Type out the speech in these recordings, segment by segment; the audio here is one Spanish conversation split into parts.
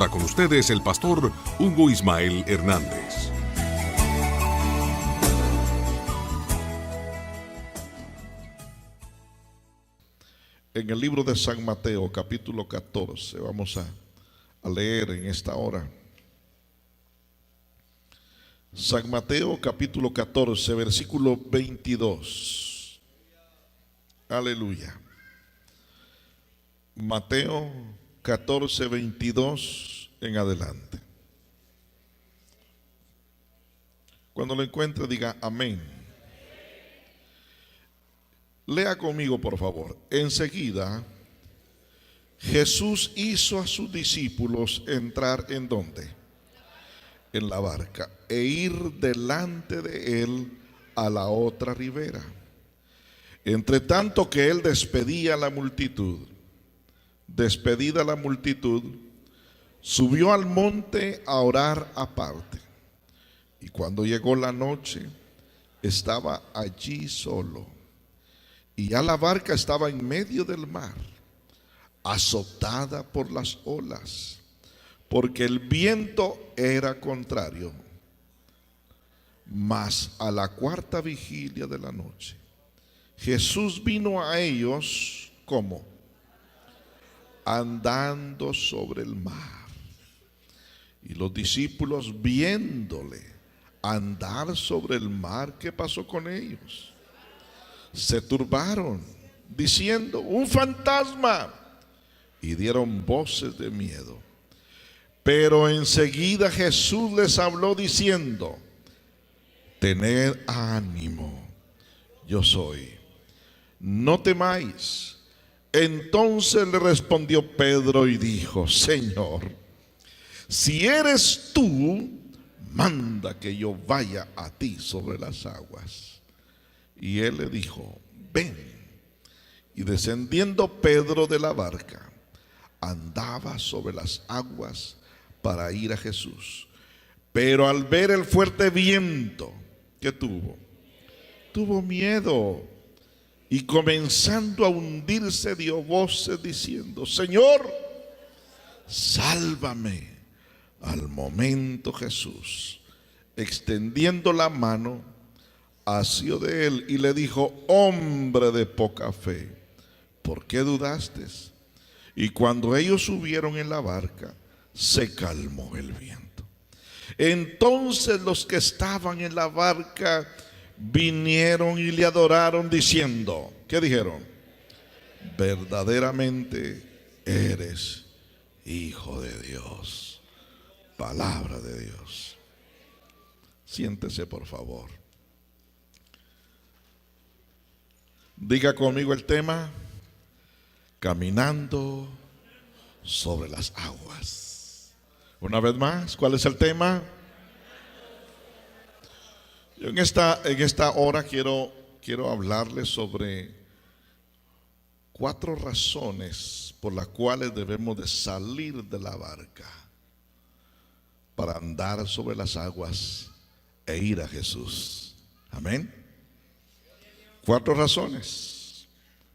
ahora con ustedes el pastor Hugo Ismael Hernández. En el libro de San Mateo, capítulo 14, vamos a leer en esta hora. San Mateo, capítulo 14, versículo 22. Aleluya. Mateo 14, 22 en adelante. Cuando lo encuentre, diga amén. Lea conmigo, por favor. Enseguida, Jesús hizo a sus discípulos entrar ¿en dónde? En la barca, e ir delante de él a la otra ribera. Entre tanto que él despedía a la multitud, despedida la multitud, subió al monte a orar aparte. Y cuando llegó la noche, estaba allí solo. Y ya la barca estaba en medio del mar, azotada por las olas, porque el viento era contrario. Mas a la cuarta vigilia de la noche, Jesús vino a ellos, ¿cómo? Andando sobre el mar. Y los discípulos, viéndole andar sobre el mar, ¿qué pasó con ellos? Se turbaron, diciendo: un fantasma, y dieron voces de miedo. Pero enseguida Jesús les habló diciendo: tened ánimo, yo soy, no temáis. Entonces le respondió Pedro y dijo: Señor, si eres tú, manda que yo vaya a ti sobre las aguas. Y él le dijo: ven. Y descendiendo Pedro de la barca, andaba sobre las aguas para ir a Jesús. Pero al ver el fuerte viento, ¿qué tuvo? Tuvo miedo, y comenzando a hundirse dio voces diciendo: Señor, sálvame. Al momento Jesús, extendiendo la mano, asió de él y le dijo: hombre de poca fe, ¿por qué dudaste? Y cuando ellos subieron en la barca, se calmó el viento. Entonces los que estaban en la barca vinieron y le adoraron diciendo, ¿qué dijeron? Verdaderamente eres Hijo de Dios. Palabra de Dios. Siéntese, por favor. Diga conmigo el tema: caminando sobre las aguas. Una vez más, ¿cuál es el tema? Yo en esta hora quiero hablarles sobre 4 razones por las cuales debemos de salir de la barca para andar sobre las aguas e ir a Jesús. Amén. 4 razones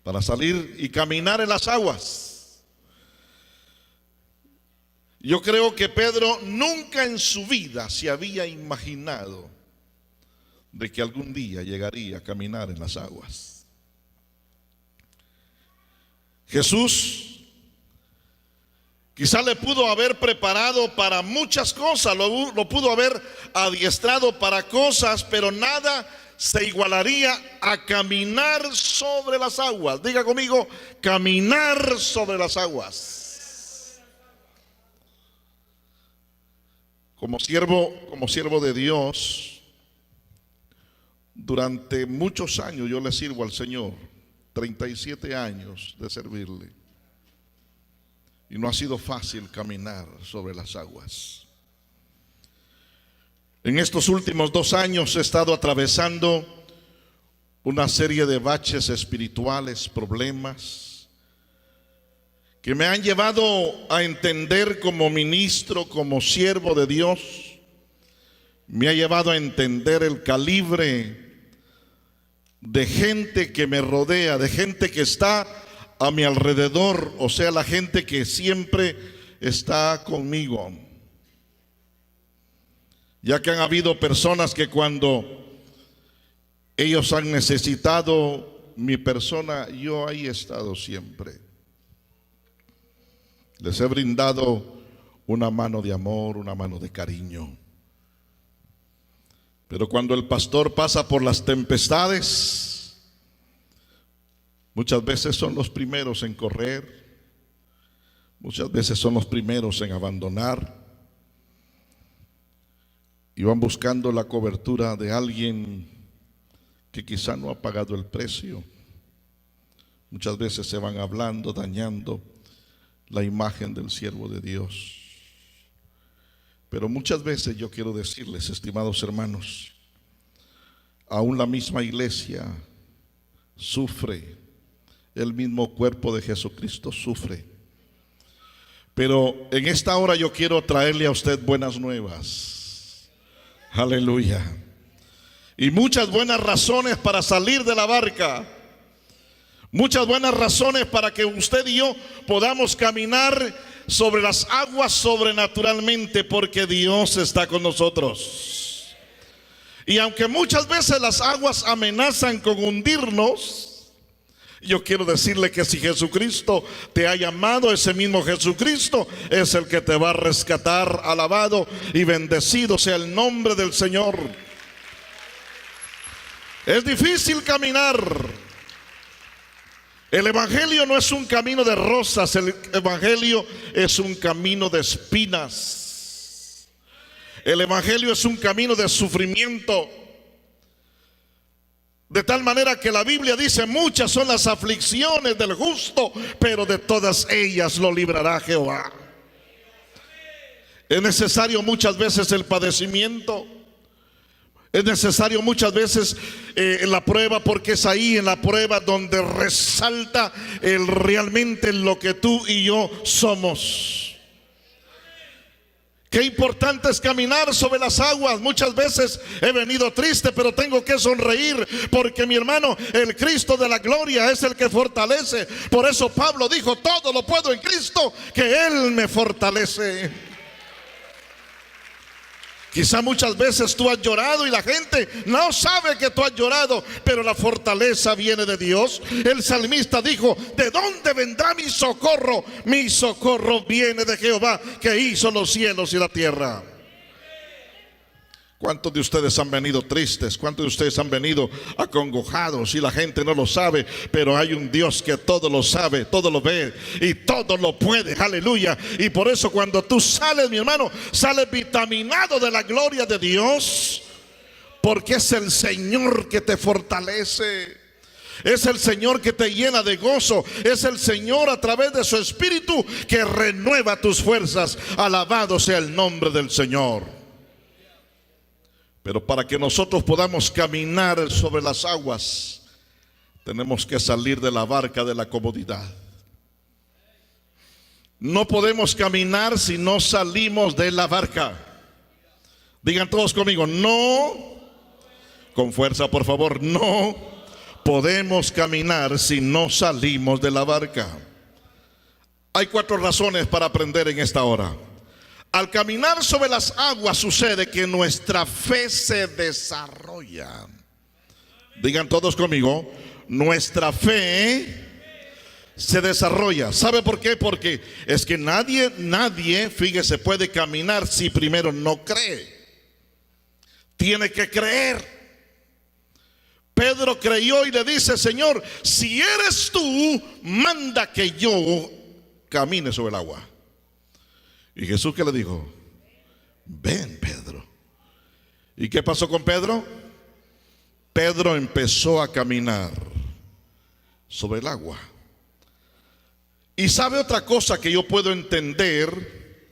para salir y caminar en las aguas. Yo creo que Pedro nunca en su vida se había imaginado de que algún día llegaría a caminar en las aguas. Jesús quizá le pudo haber preparado para muchas cosas, lo pudo haber adiestrado para cosas, pero nada se igualaría a caminar sobre las aguas. Diga conmigo: caminar sobre las aguas. Como siervo de Dios, durante muchos años yo le sirvo al Señor, 37 años de servirle, y no ha sido fácil caminar sobre las aguas. En estos últimos 2 años he estado atravesando una serie de baches espirituales, problemas que me han llevado a entender como ministro, como siervo de Dios, me ha llevado a entender el calibre de gente que me rodea, de gente que está a mi alrededor, o sea, la gente que siempre está conmigo. Ya que han habido personas que cuando ellos han necesitado mi persona, yo ahí he estado siempre. Les he brindado una mano de amor, una mano de cariño. Pero cuando el pastor pasa por las tempestades, muchas veces son los primeros en correr, muchas veces son los primeros en abandonar, y van buscando la cobertura de alguien que quizá no ha pagado el precio. Muchas veces se van hablando, dañando la imagen del siervo de Dios. Pero muchas veces yo quiero decirles, estimados hermanos, aún la misma iglesia sufre, el mismo cuerpo de Jesucristo sufre. Pero en esta hora yo quiero traerle a usted buenas nuevas. Aleluya. Y muchas buenas razones para salir de la barca. Muchas buenas razones para que usted y yo podamos caminar sobre las aguas sobrenaturalmente, porque Dios está con nosotros. Y aunque muchas veces las aguas amenazan con hundirnos, yo quiero decirle que si Jesucristo te ha llamado, ese mismo Jesucristo es el que te va a rescatar. Alabado y bendecido sea el nombre del Señor. Es difícil caminar. El evangelio no es un camino de rosas, el evangelio es un camino de espinas. El evangelio es un camino de sufrimiento. De tal manera que la Biblia dice: muchas son las aflicciones del justo, pero de todas ellas lo librará Jehová. Es necesario muchas veces el padecimiento. Es necesario muchas veces la prueba, porque es ahí en la prueba donde resalta realmente lo que tú y yo somos. Qué importante es caminar sobre las aguas. Muchas veces he venido triste, pero tengo que sonreír, porque mi hermano, el Cristo de la gloria es el que fortalece. Por eso Pablo dijo: todo lo puedo en Cristo, que Él me fortalece. Quizá muchas veces tú has llorado y la gente no sabe que tú has llorado, pero la fortaleza viene de Dios. El salmista dijo: ¿de dónde vendrá mi socorro? Mi socorro viene de Jehová, que hizo los cielos y la tierra. ¿Cuántos de ustedes han venido tristes? ¿Cuántos de ustedes han venido acongojados? Y la gente no lo sabe, pero hay un Dios que todo lo sabe, todo lo ve y todo lo puede. Aleluya. Y por eso cuando tú sales, mi hermano, sales vitaminado de la gloria de Dios, porque es el Señor que te fortalece. Es el Señor que te llena de gozo. Es el Señor a través de su Espíritu que renueva tus fuerzas. Alabado sea el nombre del Señor. Pero para que nosotros podamos caminar sobre las aguas, tenemos que salir de la barca de la comodidad. No podemos caminar si no salimos de la barca. Digan todos conmigo: no, con fuerza por favor, no podemos caminar si no salimos de la barca. Hay 4 razones para aprender en esta hora. Al caminar sobre las aguas sucede que nuestra fe se desarrolla. Digan todos conmigo: nuestra fe se desarrolla. ¿Sabe por qué? Porque es que nadie, fíjese, puede caminar si primero no cree. Tiene que creer. Pedro creyó y le dice: Señor, si eres tú, manda que yo camine sobre el agua. Y Jesús, ¿qué le dijo? Ven, Pedro. ¿Y qué pasó con Pedro? Pedro empezó a caminar sobre el agua. Y sabe otra cosa que yo puedo entender,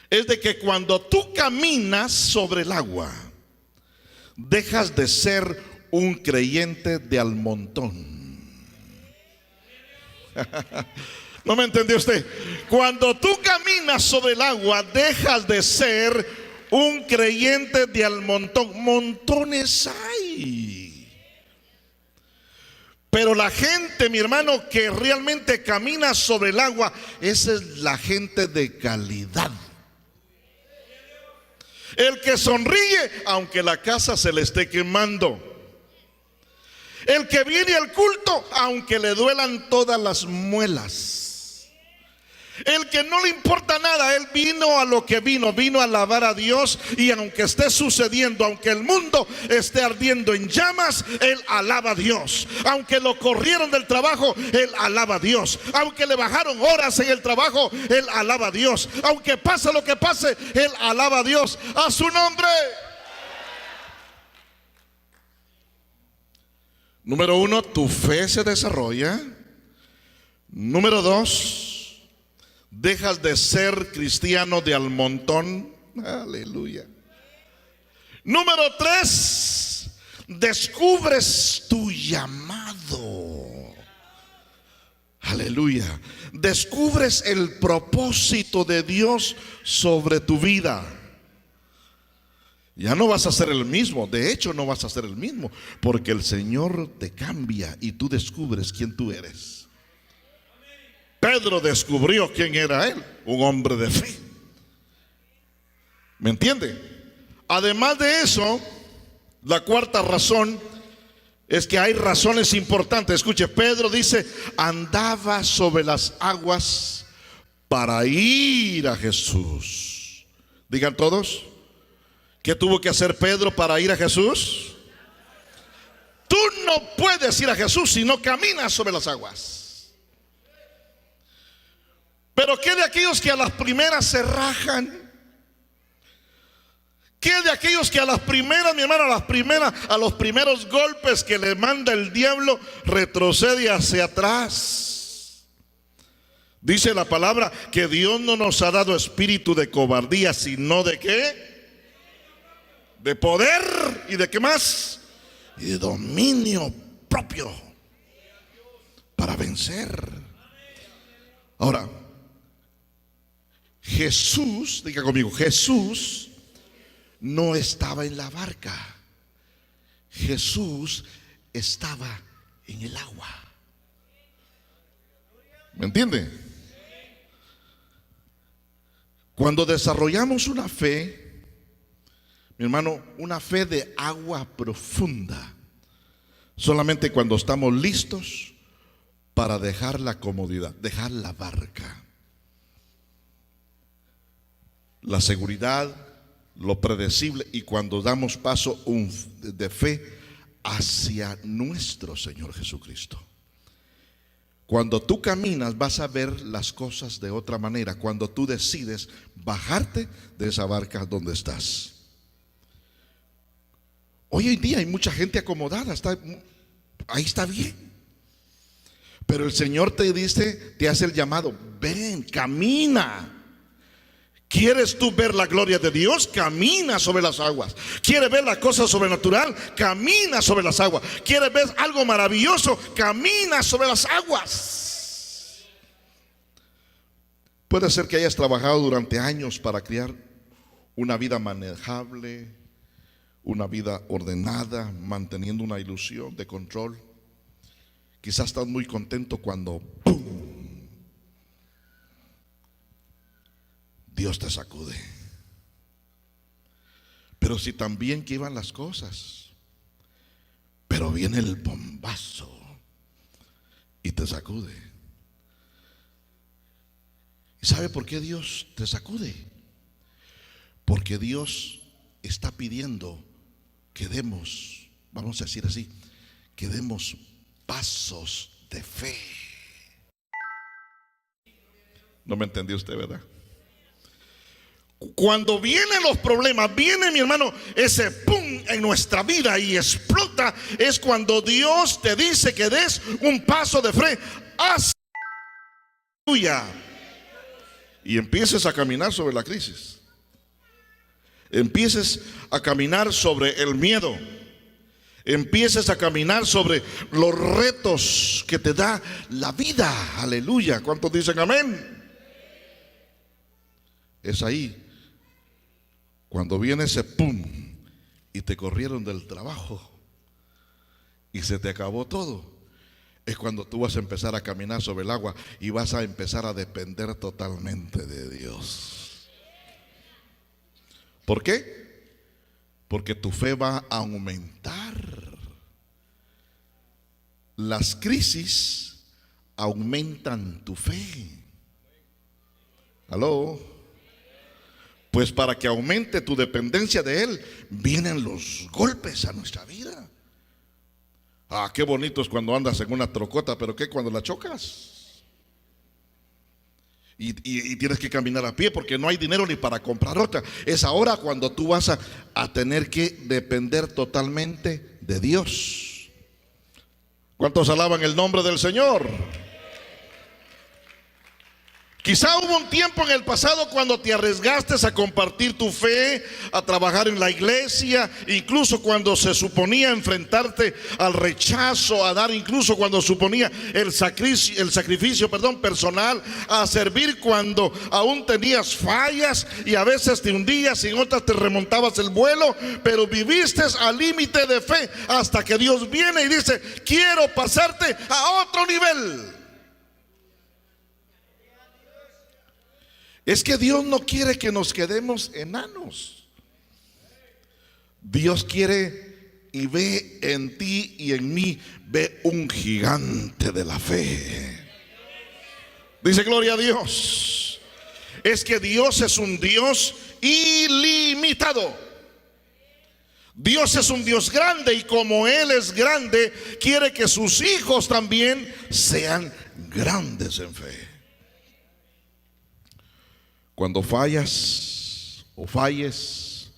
es de que cuando tú caminas sobre el agua, dejas de ser un creyente de al montón. ¿No me entendió usted? Cuando tú caminas sobre el agua, dejas de ser un creyente de al montón. Montones hay. Pero Pero la gente, mi hermano, que realmente camina sobre el agua, esa es la gente de calidad. El que sonríe aunque la casa se le esté quemando. El que viene al culto aunque le duelan todas las muelas. El que no le importa nada, él vino a lo que vino a alabar a Dios. Y aunque esté sucediendo, aunque el mundo esté ardiendo en llamas, él alaba a Dios. Aunque lo corrieron del trabajo, él alaba a Dios. Aunque le bajaron horas en el trabajo, él alaba a Dios. Aunque pase lo que pase, él alaba a Dios. A su nombre. Número 1, tu fe se desarrolla. Número 2, dejas de ser cristiano de al montón. Aleluya. Número 3, descubres tu llamado. Aleluya. Descubres el propósito de Dios sobre tu vida. Ya no vas a ser el mismo. De hecho, no vas a ser el mismo, porque el Señor te cambia y tú descubres quién tú eres. Pedro descubrió quién era él, un hombre de fe. ¿Me entiende? Además de eso, la cuarta razón es que hay razones importantes. Escuche, Pedro dice, andaba sobre las aguas para ir a Jesús. Digan todos, ¿qué tuvo que hacer Pedro para ir a Jesús? Tú no puedes ir a Jesús si no caminas sobre las aguas. Pero ¿qué de aquellos que a las primeras se rajan? ¿Qué de aquellos que a las primeras, mi hermano, a los primeros golpes que le manda el diablo, retrocede hacia atrás? Dice la palabra que Dios no nos ha dado espíritu de cobardía, sino de ¿qué? De poder y de ¿qué más? Y de dominio propio para vencer. Ahora, Jesús, diga conmigo, Jesús no estaba en la barca. Jesús estaba en el agua. ¿Me entiende? Cuando desarrollamos una fe, mi hermano, una fe de agua profunda, solamente cuando estamos listos para dejar la comodidad, dejar la barca. La seguridad, lo predecible, y cuando damos paso de fe hacia nuestro Señor Jesucristo. Cuando tú caminas vas a ver las cosas de otra manera, cuando tú decides bajarte de esa barca donde estás. Hoy en día hay mucha gente acomodada, ahí está bien. Pero el Señor te dice, te hace el llamado, ven, camina. ¿Quieres tú ver la gloria de Dios? Camina sobre las aguas. ¿Quieres ver la cosa sobrenatural? Camina sobre las aguas. ¿Quieres ver algo maravilloso? Camina sobre las aguas. Puede ser que hayas trabajado durante años para crear una vida manejable, una vida ordenada, manteniendo una ilusión de control. Quizás estás muy contento cuando ¡pum!, Dios te sacude. Pero si tan bien que iban las cosas, pero viene el bombazo y te sacude. ¿Y sabe por qué Dios te sacude? Porque Dios está pidiendo que demos, vamos a decir así, que demos pasos de fe. No me entendió usted, ¿verdad? Cuando vienen los problemas, viene, mi hermano, ese pum en nuestra vida y explota, es cuando Dios te dice que des un paso de fe hacia tuya y empieces a caminar sobre la crisis. Empieces a caminar sobre el miedo. Empieces a caminar sobre los retos que te da la vida. Aleluya. ¿Cuántos dicen amén? Es ahí cuando viene ese pum y te corrieron del trabajo y se te acabó todo. es cuando tú vas a empezar a caminar sobre el agua y vas a empezar a depender totalmente de Dios. ¿Por qué? Porque tu fe va a aumentar. Las crisis aumentan tu fe. ¿Aló? Pues para que aumente tu dependencia de Él, vienen los golpes a nuestra vida. Ah, qué bonito es cuando andas en una trocota, pero ¿qué cuando la chocas? Y tienes que caminar a pie porque no hay dinero ni para comprar otra. Es ahora cuando tú vas a tener que depender totalmente de Dios. ¿Cuántos alaban el nombre del Señor? Quizá hubo un tiempo en el pasado cuando te arriesgaste a compartir tu fe, a trabajar en la iglesia, incluso cuando se suponía enfrentarte al rechazo, a dar incluso cuando suponía el sacrificio personal, a servir cuando aún tenías fallas y a veces te hundías y en otras te remontabas el vuelo, pero viviste al límite de fe hasta que Dios viene y dice: quiero pasarte a otro nivel. Es que Dios no quiere que nos quedemos enanos. Dios quiere y ve en ti y en mí, ve un gigante de la fe. Dice gloria a Dios. Es que Dios es un Dios ilimitado. Dios es un Dios grande y como Él es grande, quiere que sus hijos también sean grandes en fe. Cuando fallas o falles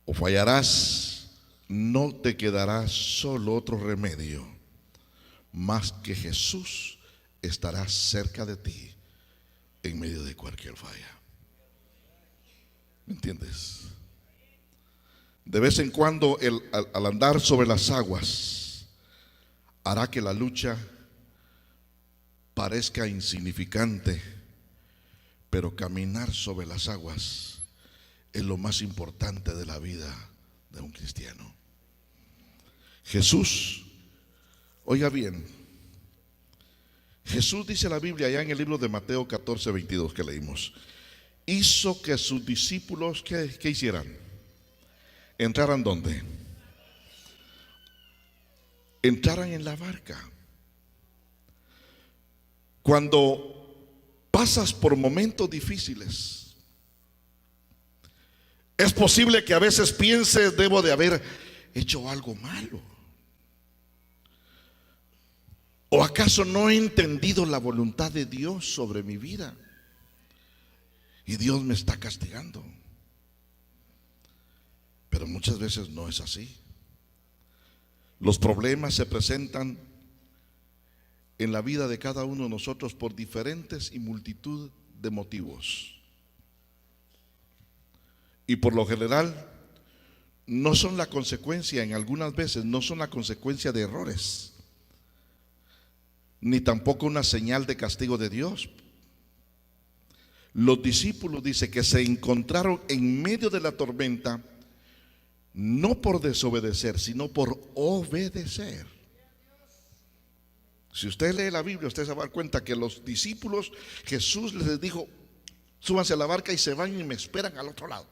o fallarás, no te quedará solo otro remedio más que Jesús estará cerca de ti en medio de cualquier falla. ¿Me entiendes? De vez en cuando al andar sobre las aguas hará que la lucha parezca insignificante. Pero caminar sobre las aguas es lo más importante de la vida de un cristiano. Jesús, oiga bien, Jesús dice la Biblia allá en el libro de Mateo 14:22 que leímos, hizo que sus discípulos, ¿qué hicieran? ¿Entraran dónde? Entraran en la barca. Cuando pasas por momentos difíciles, es posible que a veces pienses: debo de haber hecho algo malo, o acaso no he entendido la voluntad de Dios sobre mi vida y Dios me está castigando. Pero muchas veces no es así. Los problemas se presentan en la vida de cada uno de nosotros por diferentes y multitud de motivos. Y por lo general no son la consecuencia, en algunas veces no son la consecuencia de errores, ni tampoco una señal de castigo de Dios. Los discípulos dice que se encontraron en medio de la tormenta, no por desobedecer, sino por obedecer. Si usted lee la Biblia, usted se va a dar cuenta que los discípulos, Jesús les dijo: súbanse a la barca y se van y me esperan al otro lado.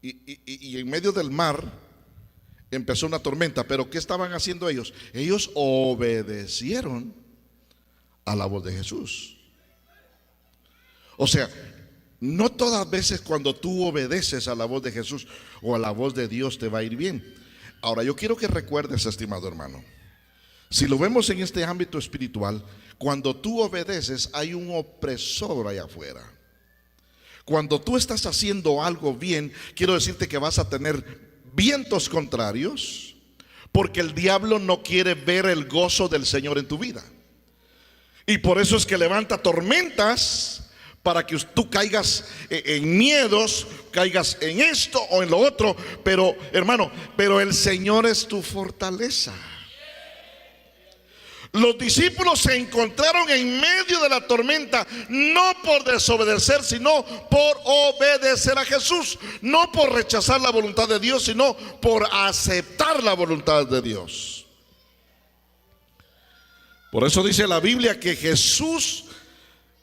Y en medio del mar empezó una tormenta. Pero ¿qué estaban haciendo ellos? Ellos obedecieron a la voz de Jesús. O sea, no todas las veces cuando tú obedeces a la voz de Jesús o a la voz de Dios te va a ir bien. Ahora yo quiero que recuerdes, estimado hermano, si lo vemos en este ámbito espiritual, cuando tú obedeces hay un opresor allá afuera. Cuando tú estás haciendo algo bien, quiero decirte que vas a tener vientos contrarios, porque el diablo no quiere ver el gozo del Señor en tu vida. Y por eso es que levanta tormentas para que tú caigas en miedos, caigas en esto o en lo otro. Pero hermano, pero el Señor es tu fortaleza. Los discípulos se encontraron en medio de la tormenta, no por desobedecer, sino por obedecer a Jesús. No por rechazar la voluntad de Dios, sino por aceptar la voluntad de Dios. Por eso dice la Biblia que Jesús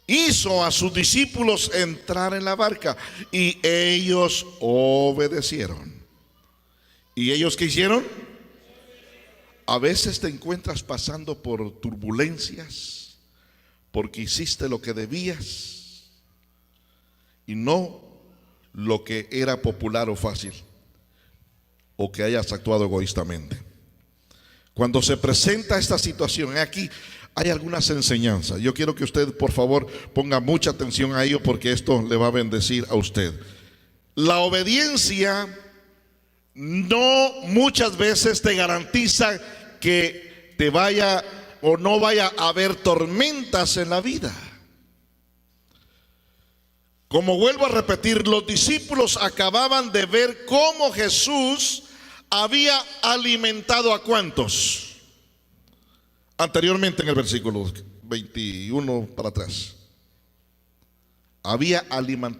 hizo a sus discípulos entrar en la barca y ellos obedecieron. ¿Y ellos qué hicieron? A veces te encuentras pasando por turbulencias porque hiciste lo que debías y no lo que era popular o fácil, o que hayas actuado egoístamente. Cuando se presenta esta situación, aquí hay algunas enseñanzas. Yo quiero que usted, por favor, ponga mucha atención a ello, porque esto le va a bendecir a usted. La obediencia no muchas veces te garantiza que te vaya o no vaya a haber tormentas en la vida. Como vuelvo a repetir, los discípulos acababan de ver cómo Jesús había alimentado a ¿cuántos? Anteriormente en el versículo 21 para atrás. Había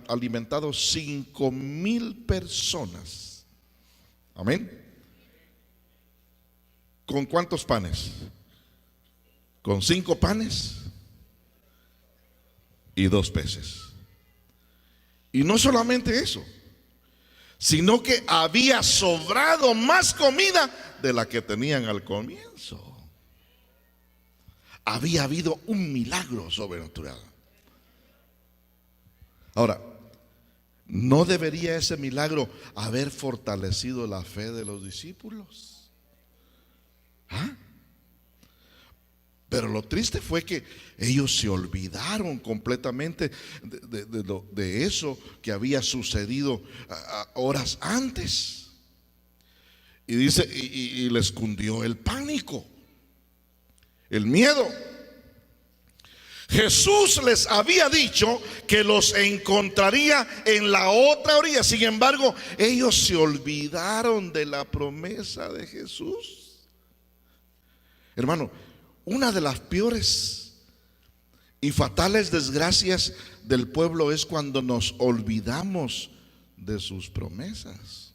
alimentado 5,000 personas. Amén. ¿Con cuántos panes? Con 5 panes y 2 peces. Y no solamente eso, sino que había sobrado más comida de la que tenían al comienzo. Había habido un milagro sobrenatural. Ahora, ¿no debería ese milagro haber fortalecido la fe de los discípulos? ¿Ah? Pero lo triste fue que ellos se olvidaron completamente de eso que había sucedido horas antes. Y dice, y les cundió el pánico, el miedo. Jesús les había dicho que los encontraría en la otra orilla. Sin embargo, ellos se olvidaron de la promesa de Jesús. Hermano, una de las peores y fatales desgracias del pueblo es cuando nos olvidamos de sus promesas.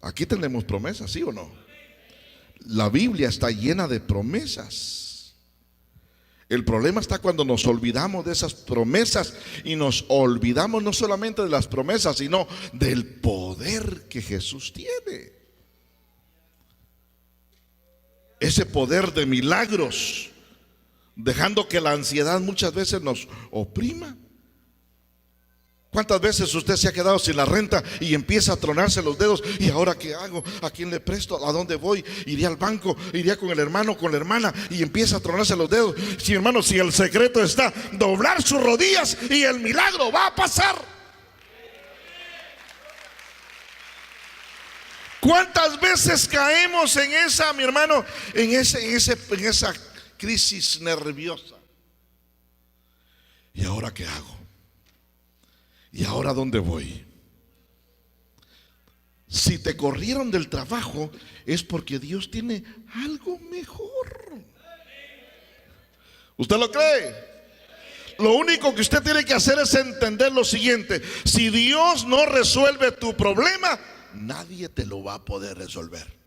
Aquí tenemos promesas, ¿sí o no? La Biblia está llena de promesas. El problema está cuando nos olvidamos de esas promesas y nos olvidamos no solamente de las promesas, sino del poder que Jesús tiene. Ese poder de milagros, dejando que la ansiedad muchas veces nos oprima. ¿Cuántas veces usted se ha quedado sin la renta y empieza a tronarse los dedos? ¿Y ahora qué hago? ¿A quién le presto? ¿A dónde voy? ¿Iría al banco? ¿Iría con el hermano, con la hermana? Y empieza a tronarse los dedos. Sí, hermano, si el secreto está doblar sus rodillas y el milagro va a pasar. ¿Cuántas veces caemos en esa, mi hermano, en esa crisis nerviosa? ¿Y ahora qué hago? ¿Y ahora dónde voy? Si te corrieron del trabajo es porque Dios tiene algo mejor. ¿Usted lo cree? Lo único que usted tiene que hacer es entender lo siguiente: si Dios no resuelve tu problema, nadie te lo va a poder resolver.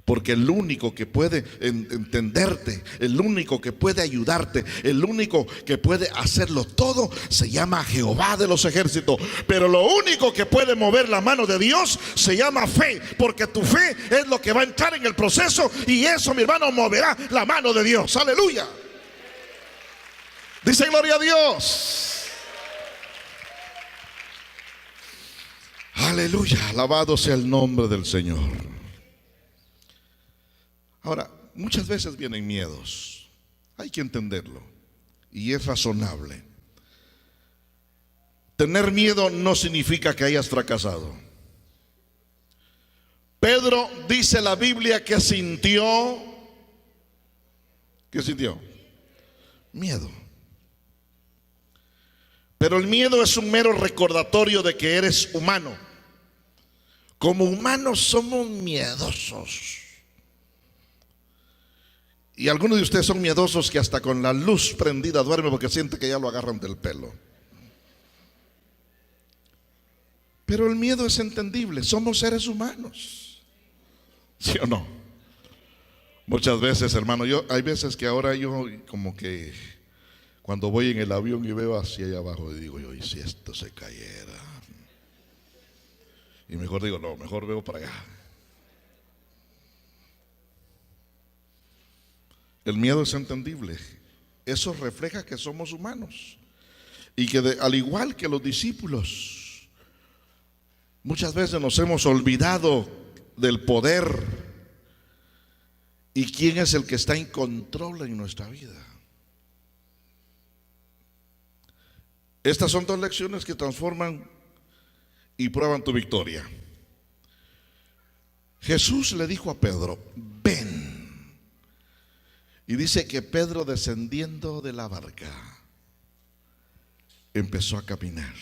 Porque el único que puede entenderte, el único que puede ayudarte, el único que puede hacerlo todo, se llama Jehová de los ejércitos. Pero lo único que puede mover la mano de Dios se llama fe. Porque tu fe es lo que va a entrar en el proceso, y eso, mi hermano, moverá la mano de Dios. Aleluya. Dice gloria a Dios. Aleluya, alabado sea el nombre del Señor. Ahora, muchas veces vienen miedos, hay que entenderlo, y es razonable. Tener miedo no significa que hayas fracasado. Pedro, dice la Biblia, que sintió, ¿qué sintió? Miedo. Pero el miedo es un mero recordatorio de que eres humano. Como humanos somos miedosos. Y algunos de ustedes son miedosos que hasta con la luz prendida duermen porque sienten que ya lo agarran del pelo. Pero el miedo es entendible, somos seres humanos. ¿Sí o no? Muchas veces, hermano, hay veces que ahora yo como que cuando voy en el avión y veo hacia allá abajo y digo yo, ¿y si esto se cayera? Y mejor digo, no, mejor veo para allá. El miedo es entendible. Eso refleja que somos humanos y que al igual que los discípulos, muchas veces nos hemos olvidado del poder y quién es el que está en control en nuestra vida. Estas son dos lecciones que transforman y prueban tu victoria. Jesús le dijo a Pedro, ven. Y dice que Pedro, descendiendo de la barca, empezó a caminar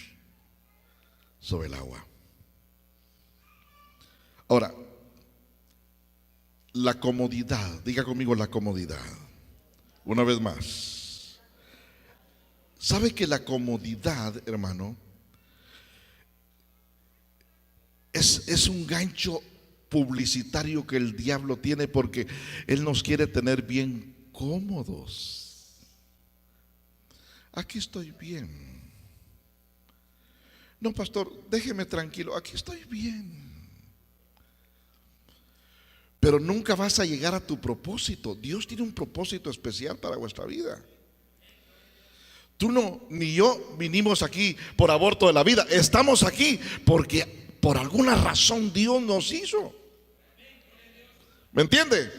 sobre el agua. Ahora, la comodidad, diga conmigo la comodidad. Una vez más. ¿Sabe que la comodidad, hermano, es un gancho publicitario que el diablo tiene, porque él nos quiere tener bien cómodos? Aquí estoy bien. No, pastor, déjeme tranquilo, aquí estoy bien. Pero nunca vas a llegar a tu propósito. Dios tiene un propósito especial para vuestra vida. Tú no, ni yo vinimos aquí por aborto de la vida. Estamos aquí porque por alguna razón Dios nos hizo. ¿Me entiende?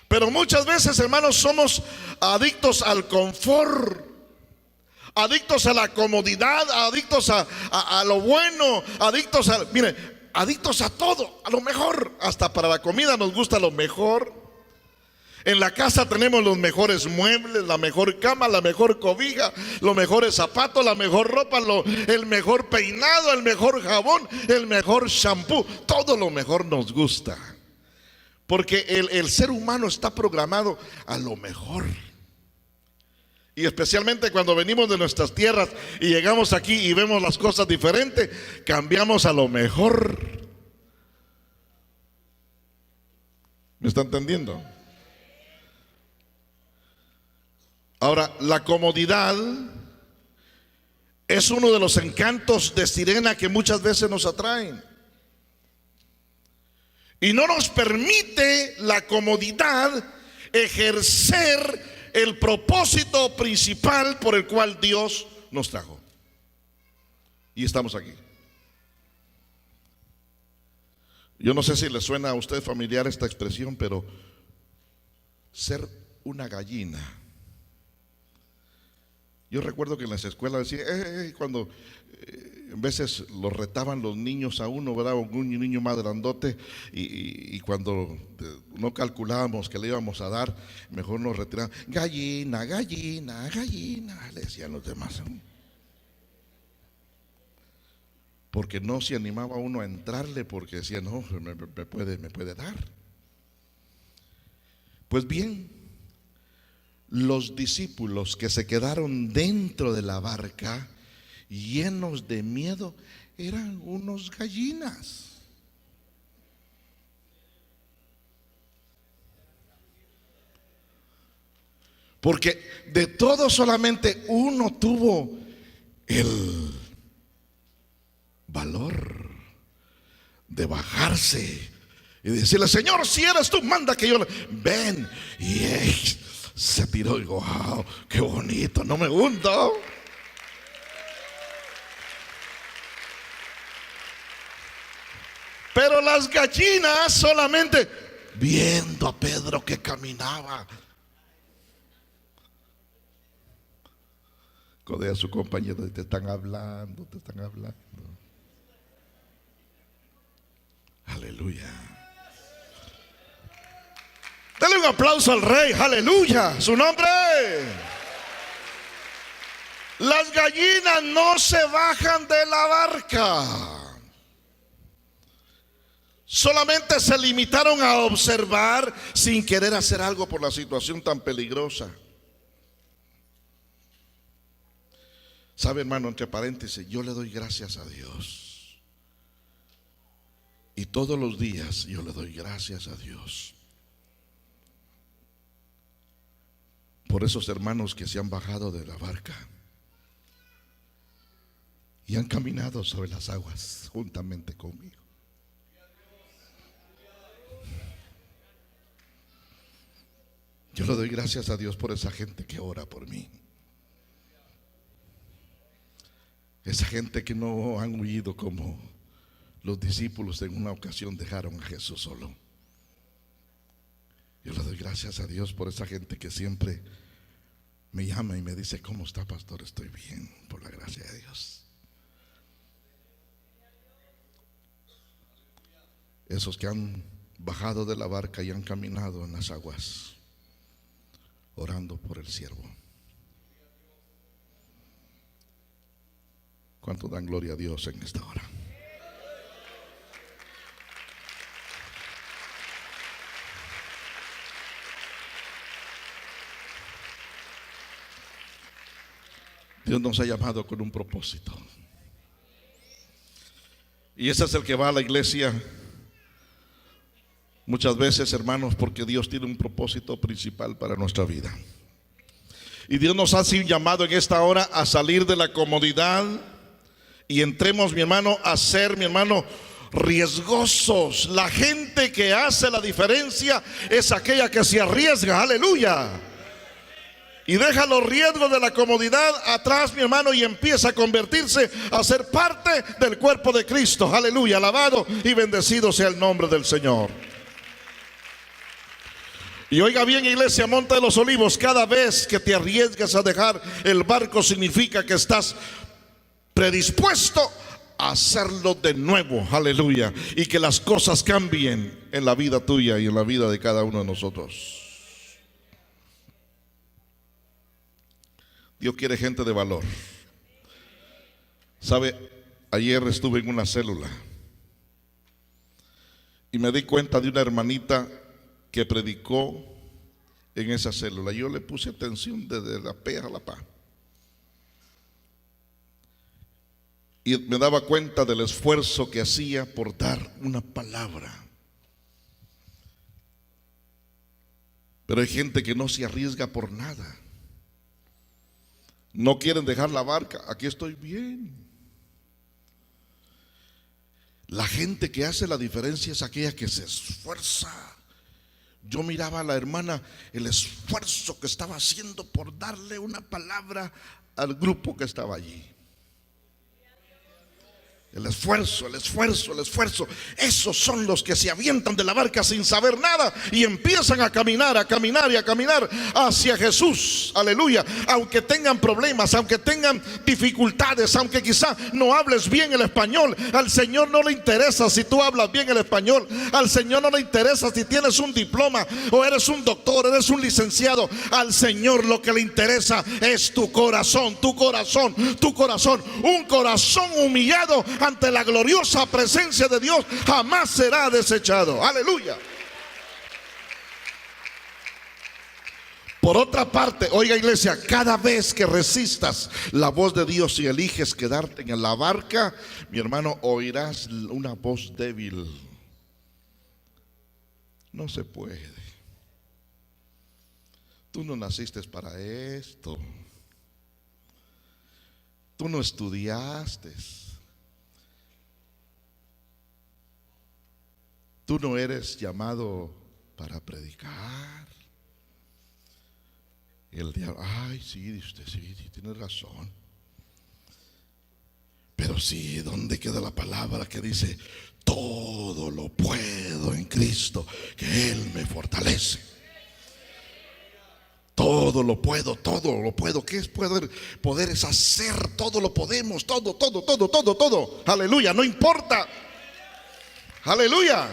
Pero muchas veces, hermanos, somos adictos al confort, adictos a la comodidad, adictos a lo bueno, adictos a, mire, adictos a todo, a lo mejor. Hasta para la comida nos gusta lo mejor. En la casa tenemos los mejores muebles, la mejor cama, la mejor cobija, los mejores zapatos, la mejor ropa, el mejor peinado, el mejor jabón, el mejor shampoo. Todo lo mejor nos gusta, porque el ser humano está programado a lo mejor. Y especialmente cuando venimos de nuestras tierras y llegamos aquí y vemos las cosas diferentes, cambiamos a lo mejor. ¿Me está entendiendo? Ahora, la comodidad es uno de los encantos de sirena que muchas veces nos atraen. Y no nos permite la comodidad ejercer el propósito principal por el cual Dios nos trajo. Y estamos aquí. Yo no sé si le suena a usted familiar esta expresión, pero ser una gallina. Yo recuerdo que en las escuelas decían, cuando en veces los retaban los niños a uno, ¿verdad? Un niño más grandote, y cuando no calculábamos que le íbamos a dar, mejor nos retiraban. Gallina, gallina, gallina, le decían los demás. Porque no se animaba uno a entrarle, porque decía, no, me puede dar. Pues bien, los discípulos que se quedaron dentro de la barca, llenos de miedo, eran unos gallinas. Porque de todos solamente uno tuvo el valor de bajarse y decirle, Señor, si eres tú, manda que yo ven. Y se tiró y dijo, wow, qué bonito, no me hundo. Pero las gallinas solamente viendo a Pedro que caminaba, codea a su compañero y te están hablando, te están hablando. Aleluya. Dale un aplauso al Rey, aleluya, su nombre. Las gallinas no se bajan de la barca. Solamente se limitaron a observar sin querer hacer algo por la situación tan peligrosa. Sabe, hermano, entre paréntesis, yo le doy gracias a Dios. Y todos los días yo le doy gracias a Dios. por esos hermanos que se han bajado de la barca y han caminado sobre las aguas juntamente conmigo. Yo le doy gracias a Dios por esa gente que ora por mí. Esa gente que no han huido como los discípulos en una ocasión dejaron a Jesús solo. Yo le doy gracias a Dios por esa gente que siempre me llama y me dice: ¿cómo está, pastor? Estoy bien, por la gracia de Dios. Esos que han bajado de la barca y han caminado en las aguas, orando por el siervo. ¿Cuánto dan gloria a Dios en esta hora? Dios nos ha llamado con un propósito. Y ese es el que va a la iglesia muchas veces, hermanos, porque Dios tiene un propósito principal para nuestra vida. Y Dios nos hace un llamado en esta hora a salir de la comodidad y entremos, mi hermano, a ser, mi hermano, riesgosos. La gente que hace la diferencia es aquella que se arriesga, aleluya, y deja los riesgos de la comodidad atrás, mi hermano, y empieza a convertirse a ser parte del cuerpo de Cristo, aleluya. Alabado y bendecido sea el nombre del Señor. Y oiga bien, iglesia Monte de los Olivos, cada vez que te arriesgas a dejar el barco significa que estás predispuesto a hacerlo de nuevo, aleluya, y que las cosas cambien en la vida tuya y en la vida de cada uno de nosotros. Dios quiere gente de valor. Sabe, ayer estuve en una célula y me di cuenta de una hermanita que predicó en esa célula. Yo le puse atención desde la pe a la pa y me daba cuenta del esfuerzo que hacía por dar una palabra. Pero hay gente que no se arriesga por nada. No quieren dejar la barca. Aquí estoy bien. La gente que hace la diferencia es aquella que se esfuerza. Yo miraba a la hermana, el esfuerzo que estaba haciendo por darle una palabra al grupo que estaba allí. El esfuerzo, el esfuerzo, el esfuerzo. Esos son los que se avientan de la barca sin saber nada y empiezan a caminar y a caminar hacia Jesús, aleluya. Aunque tengan problemas, aunque tengan dificultades, aunque quizá no hables bien el español, al Señor no le interesa si tú hablas bien el español. Al Señor no le interesa si tienes un diploma o eres un doctor, eres un licenciado. Al Señor lo que le interesa es tu corazón, tu corazón, tu corazón. Un corazón humillado ante la gloriosa presencia de Dios jamás será desechado, aleluya. Por otra parte, oiga, iglesia, cada vez que resistas la voz de Dios y eliges quedarte en la barca, mi hermano, oirás una voz débil. No se puede. Tú no naciste para esto. Tú no estudiaste. Tú no eres llamado para predicar. Y el diablo, ay, sí, usted sí, tiene razón. Pero sí, ¿dónde queda la palabra que dice: todo lo puedo en Cristo, que Él me fortalece? Todo lo puedo, todo lo puedo. ¿Qué es poder? Poder es hacer, todo lo podemos, todo. Aleluya, no importa. Aleluya.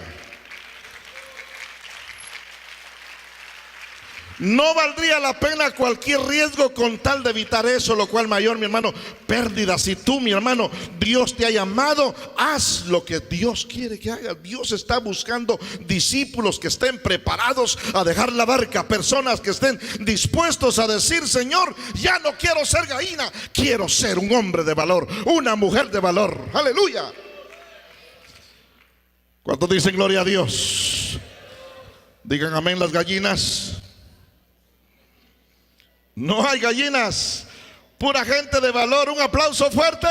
No valdría la pena cualquier riesgo con tal de evitar eso, lo cual mayor, mi hermano, pérdida. Si tú, mi hermano, Dios te ha llamado, haz lo que Dios quiere que hagas. Dios está buscando discípulos que estén preparados a dejar la barca, personas que estén dispuestos a decir: Señor, ya no quiero ser gallina, quiero ser un hombre de valor, una mujer de valor. Aleluya. ¿Cuántos dicen gloria a Dios? Digan amén las gallinas. No hay gallinas, pura gente de valor. Un aplauso fuerte.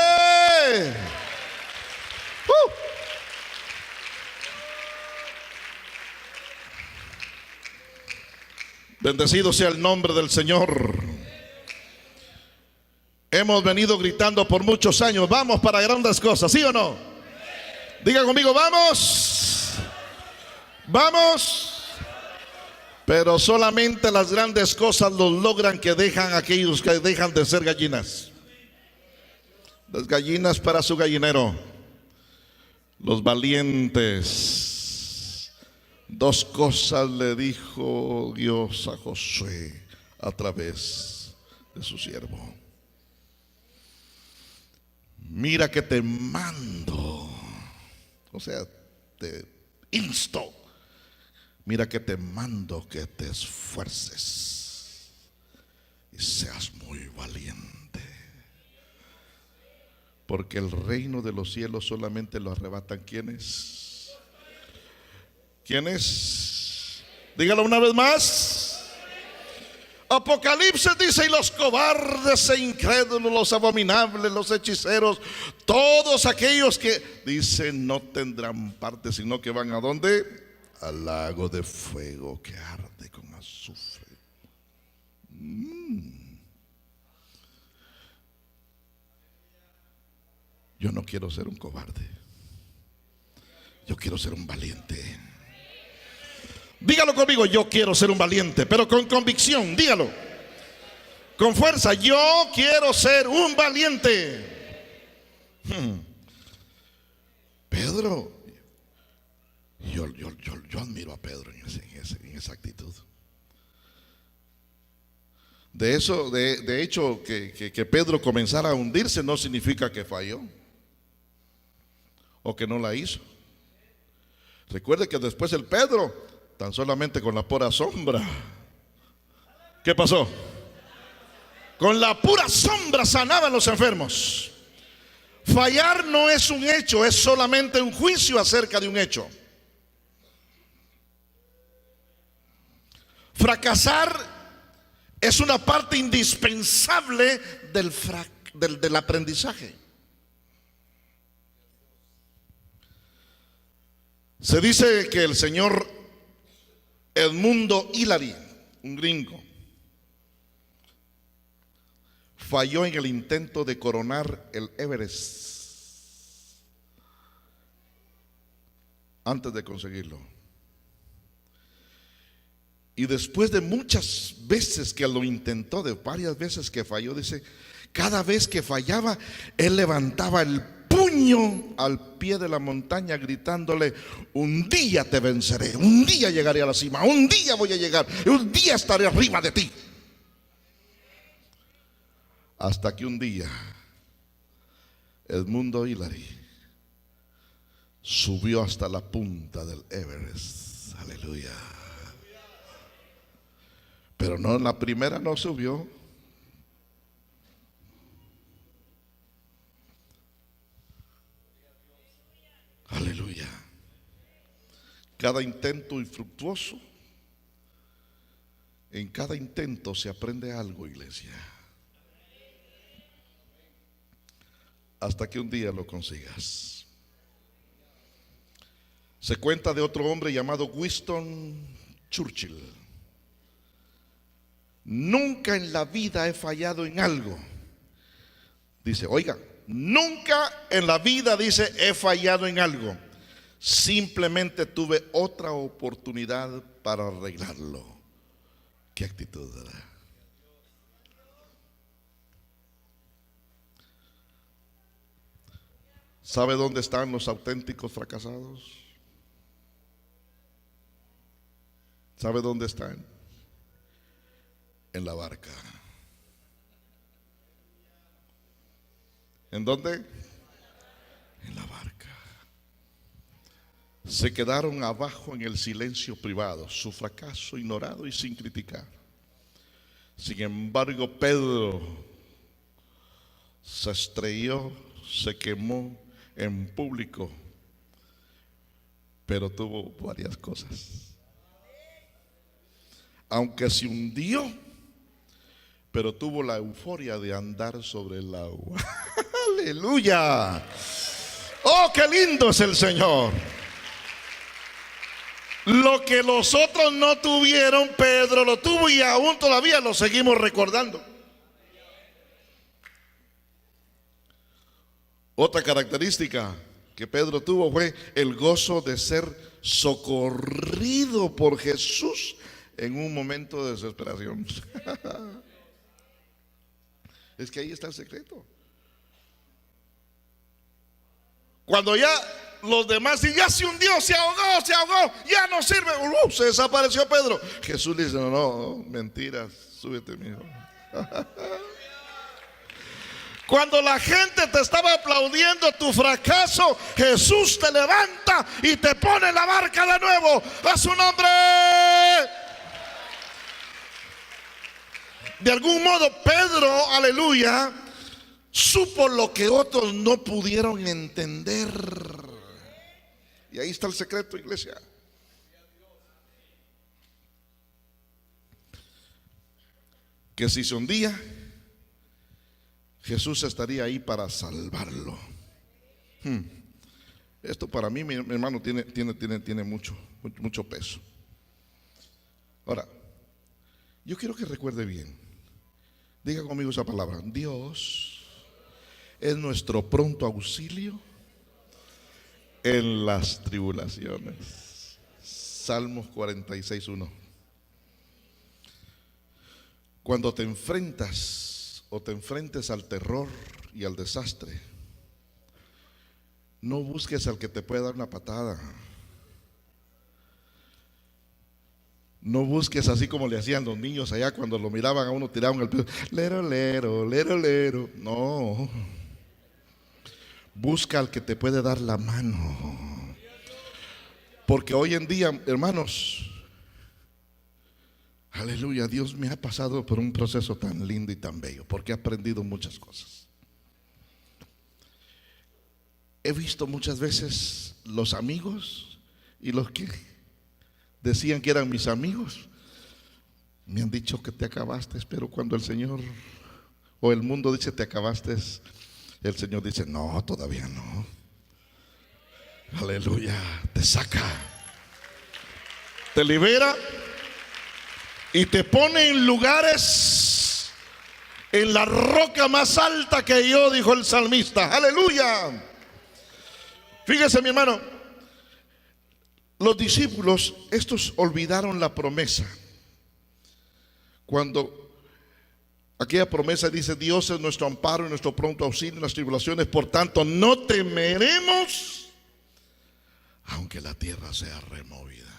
Bendecido sea el nombre del Señor. Hemos venido gritando por muchos años, vamos para grandes cosas, ¿sí o no? Diga conmigo, vamos. Vamos. Pero solamente las grandes cosas los logran que dejan aquellos que dejan de ser gallinas. Las gallinas para su gallinero. Los valientes. Dos cosas le dijo Dios a Josué a través de su siervo. Mira que te mando, o sea, te insto. Mira que te mando que te esfuerces y seas muy valiente. Porque el reino de los cielos solamente lo arrebatan ¿quiénes? ¿Quiénes? Dígalo una vez más. Apocalipsis dice: y los cobardes e incrédulos, los abominables, los hechiceros, todos aquellos que dicen no tendrán parte, sino que van ¿a dónde? Al lago de fuego que arde con azufre. Yo no quiero ser un cobarde. Yo quiero ser un valiente. Dígalo conmigo, yo quiero ser un valiente, pero con convicción, dígalo. Con fuerza, yo quiero ser un valiente. Pedro, yo admiro a Pedro en esa actitud. De hecho, que Pedro comenzara a hundirse no significa que falló o que no la hizo. Recuerde que después el Pedro, tan solamente con la pura sombra, ¿qué pasó? Con la pura sombra sanaban los enfermos. Fallar no es un hecho, es solamente un juicio acerca de un hecho. Fracasar es una parte indispensable del aprendizaje. Se dice que el señor Edmundo Hillary, un gringo, falló en el intento de coronar el Everest antes de conseguirlo. Y después de muchas veces que lo intentó, de varias veces que falló, dice, cada vez que fallaba, él levantaba el puño al pie de la montaña gritándole: un día te venceré, un día llegaré a la cima, un día voy a llegar, un día estaré arriba de ti. Hasta que un día Edmundo Hillary subió hasta la punta del Everest. Aleluya. Pero no, la primera no subió. Aleluya. Cada intento infructuoso, en cada intento se aprende algo, iglesia. Hasta que un día lo consigas. Se cuenta de otro hombre llamado Winston Churchill. Nunca en la vida he fallado en algo. Dice, oiga, nunca en la vida, dice, he fallado en algo. Simplemente tuve otra oportunidad para arreglarlo. ¿Qué actitud, verdad? ¿Sabe dónde están los auténticos fracasados? ¿Sabe dónde están? En la barca. ¿En dónde? En la barca. Se quedaron abajo en el silencio privado, su fracaso ignorado y sin criticar. Sin embargo, Pedro se estrelló, se quemó en público, pero tuvo varias cosas. Aunque se hundió, pero tuvo la euforia de andar sobre el agua. Aleluya. Oh, qué lindo es el Señor. Lo que los otros no tuvieron, Pedro lo tuvo y aún todavía lo seguimos recordando. Otra característica que Pedro tuvo fue el gozo de ser socorrido por Jesús en un momento de desesperación. Es que ahí está el secreto. Cuando ya los demás, y ya se hundió, se ahogó, ya no sirve, se desapareció Pedro. Jesús le dice, no, mentiras, súbete, mijo. Cuando la gente te estaba aplaudiendo tu fracaso, Jesús te levanta y te pone en la barca de nuevo. A su nombre. De algún modo Pedro, aleluya, supo lo que otros no pudieron entender. Y ahí está el secreto, iglesia. Que si se hundía, Jesús estaría ahí para salvarlo. Esto para mí, mi hermano, tiene mucho peso. Ahora, yo quiero que recuerde bien. Diga conmigo esa palabra. Dios es nuestro pronto auxilio en las tribulaciones. Salmos 46:1. Cuando te enfrentes al terror y al desastre, no busques al que te pueda dar una patada. No busques así como le hacían los niños allá cuando lo miraban a uno, tiraban el piso. Lero, lero, lero, lero. No. Busca al que te puede dar la mano. Porque hoy en día, hermanos, aleluya, Dios me ha pasado por un proceso tan lindo y tan bello, porque he aprendido muchas cosas. He visto muchas veces los amigos y los que decían que eran mis amigos, me han dicho que te acabaste, pero cuando el Señor o el mundo dice te acabaste, el Señor dice no, todavía no. Aleluya, te saca, te libera y te pone en lugares, en la roca más alta que yo, dijo el salmista. Aleluya. Fíjese, mi hermano, los discípulos, estos olvidaron la promesa. Cuando aquella promesa dice, Dios es nuestro amparo y nuestro pronto auxilio en las tribulaciones, por tanto no temeremos, aunque la tierra sea removida.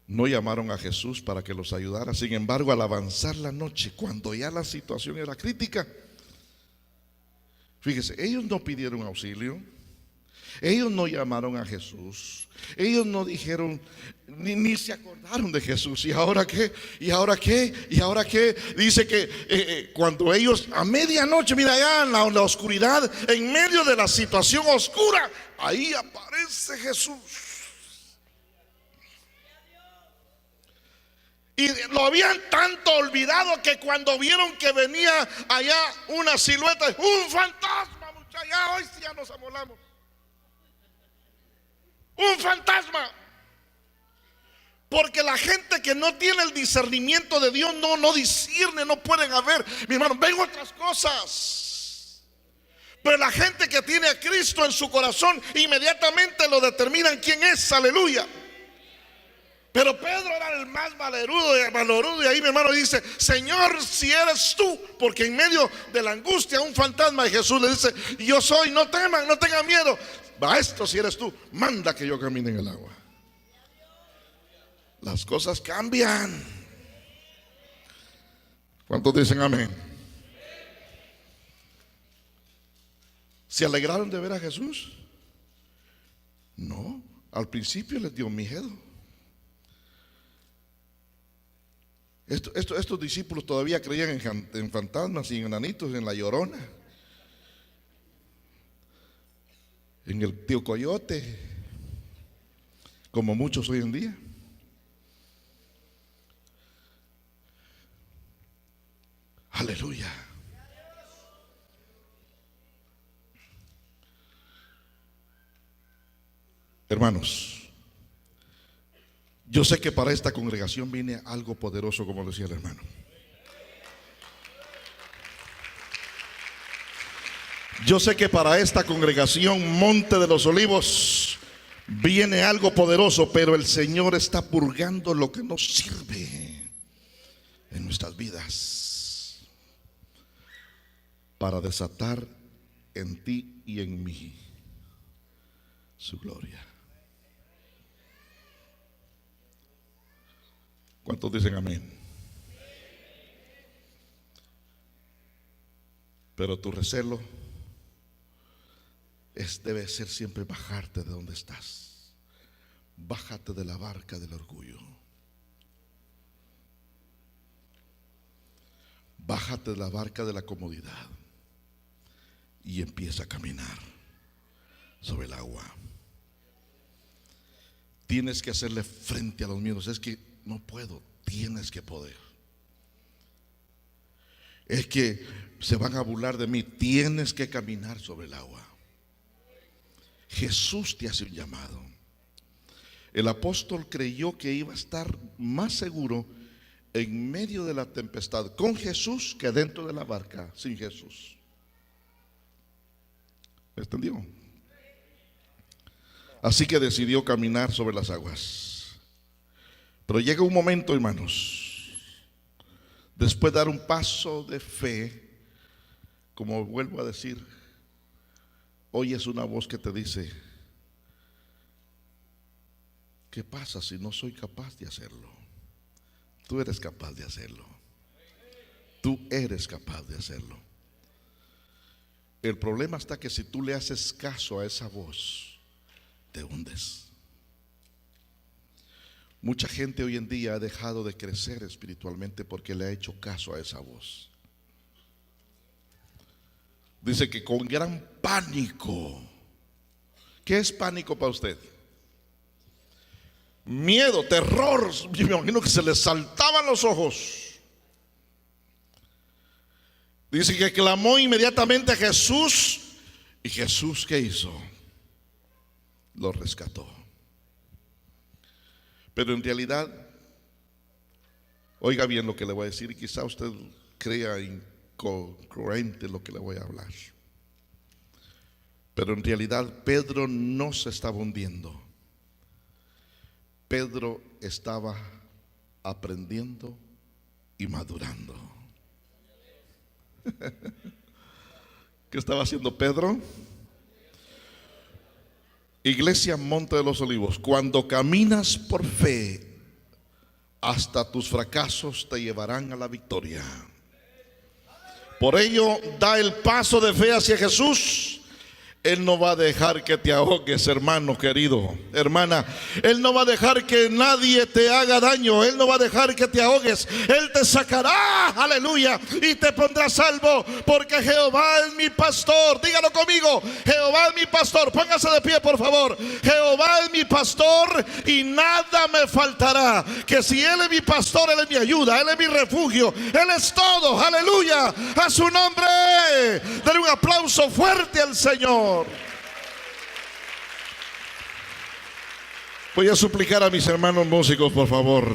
No llamaron a Jesús para que los ayudara. Sin embargo, al avanzar la noche, cuando ya la situación era crítica, fíjese, ellos no pidieron auxilio, ellos no llamaron a Jesús, ellos no dijeron, ni se acordaron de Jesús. ¿Y ahora qué? ¿Y ahora qué? ¿Y ahora qué? Dice que cuando ellos a medianoche, mira allá en la oscuridad, en medio de la situación oscura, ahí aparece Jesús. Y lo habían tanto olvidado que cuando vieron que venía allá una silueta, un fantasma, muchachos, hoy sí ya nos amolamos. Un fantasma. Porque la gente que no tiene el discernimiento de Dios no discierne, no pueden ver. Mi hermano, ven otras cosas. Pero la gente que tiene a Cristo en su corazón, inmediatamente lo determinan quién es. Aleluya. Pero Pedro era el más valerudo y ahí mi hermano dice, Señor, si eres tú, porque en medio de la angustia un fantasma de Jesús le dice, yo soy, no teman, no tengan miedo. Maestro, si eres tú, manda que yo camine en el agua. Las cosas cambian. ¿Cuántos dicen amén? ¿Se alegraron de ver a Jesús? No, al principio les dio miedo. Estos discípulos todavía creían en fantasmas y en enanitos, en la Llorona, en el tío Coyote, como muchos hoy en día. Aleluya. Hermanos, yo sé que para esta congregación viene algo poderoso, como decía el hermano. Yo sé que para esta congregación Monte de los Olivos viene algo poderoso, pero el Señor está purgando lo que no sirve en nuestras vidas para desatar en ti y en mí su gloria. ¿Cuántos dicen amén? Pero tu recelo debe ser siempre bajarte de donde estás. Bájate de la barca del orgullo. Bájate de la barca de la comodidad y empieza a caminar sobre el agua. Tienes que hacerle frente a los miedos. Es que no puedo, tienes que poder. Es que se van a burlar de mí, tienes que caminar sobre el agua. Jesús te hace un llamado. El apóstol creyó que iba a estar más seguro en medio de la tempestad con Jesús que dentro de la barca sin Jesús. ¿Me entendió? Así que decidió caminar sobre las aguas. Pero llega un momento, hermanos, después de dar un paso de fe, como vuelvo a decir, oyes una voz que te dice: ¿qué pasa si no soy capaz de hacerlo? Tú eres capaz de hacerlo. Tú eres capaz de hacerlo. El problema está que si tú le haces caso a esa voz, te hundes. Mucha gente hoy en día ha dejado de crecer espiritualmente porque le ha hecho caso a esa voz. Dice que con gran pánico. ¿Qué es pánico para usted? Miedo, terror. Yo me imagino que se le saltaban los ojos. Dice que clamó inmediatamente a Jesús. ¿Y Jesús qué hizo? Lo rescató. Pero en realidad, oiga bien lo que le voy a decir, y quizá usted crea incongruente lo que le voy a hablar. Pero en realidad Pedro no se estaba hundiendo. Pedro estaba aprendiendo y madurando. ¿Qué estaba haciendo Pedro? Iglesia Monte de los Olivos, cuando caminas por fe, hasta tus fracasos te llevarán a la victoria. Por ello, da el paso de fe hacia Jesús. Él no va a dejar que te ahogues, hermano querido, hermana. Él no va a dejar que nadie te haga daño. Él no va a dejar que te ahogues. Él te sacará, aleluya, y te pondrá salvo, porque Jehová es mi pastor. Dígalo conmigo: Jehová es mi pastor. Póngase de pie, por favor. Jehová es mi pastor y nada me faltará. Que si Él es mi pastor, Él es mi ayuda, Él es mi refugio, Él es todo, aleluya, a su nombre. Dale un aplauso fuerte al Señor. Voy a suplicar a mis hermanos músicos, por favor.